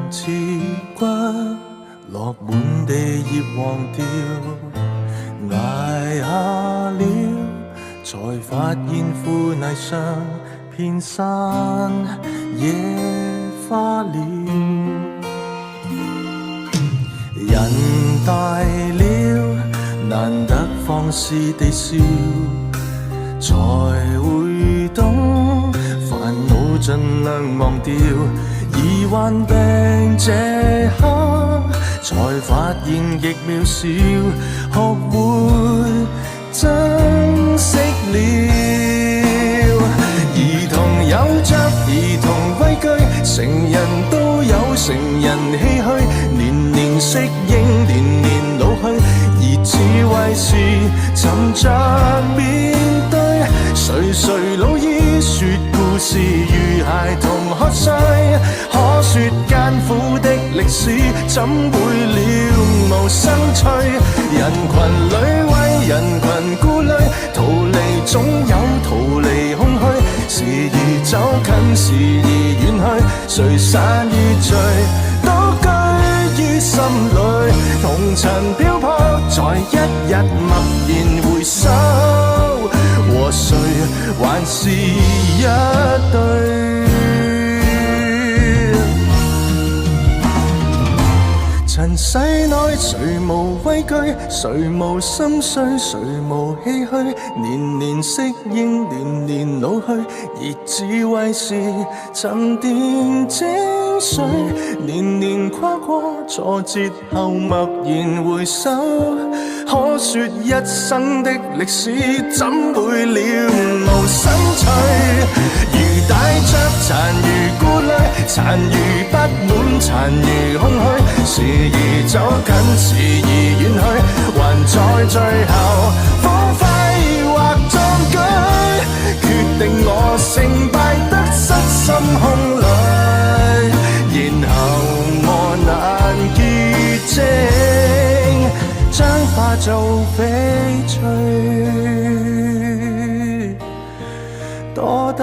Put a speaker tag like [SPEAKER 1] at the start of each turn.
[SPEAKER 1] 刺骨，落滿地葉黃掉，捱下了，才發現腐泥上遍散野花了。人大了，難得放肆地笑，才會懂煩惱盡量忘掉。而患病這刻，才發現極渺小，學會珍惜了。兒童有着兒童畏懼，成人都有成人唏噓，年年適應，年年老去，而智慧是沉着面對。誰老醫說故事如孩童喝水，可說艱苦的歷史怎會了無生趣。人群裏為人群顧慮，逃離總有逃離空虛，時而走近，時而遠去，誰散與聚都居於心裏，紅塵漂泊在一日默然回首，和誰還是一對。塵世內誰無畏懼，誰無心碎，誰無唏噓，年年適應，年年老去，而智慧是沉澱精髓，年年跨過挫折後默然回首，可說一生的歷史怎會了無生趣。如帶着殘餘顧慮，殘餘不滿，殘餘空虛，時而走近，時而遠去，還在最後荒廢或壯舉，決定我成敗得失心空裏，然後我難潔淨，將化做翡翠，多得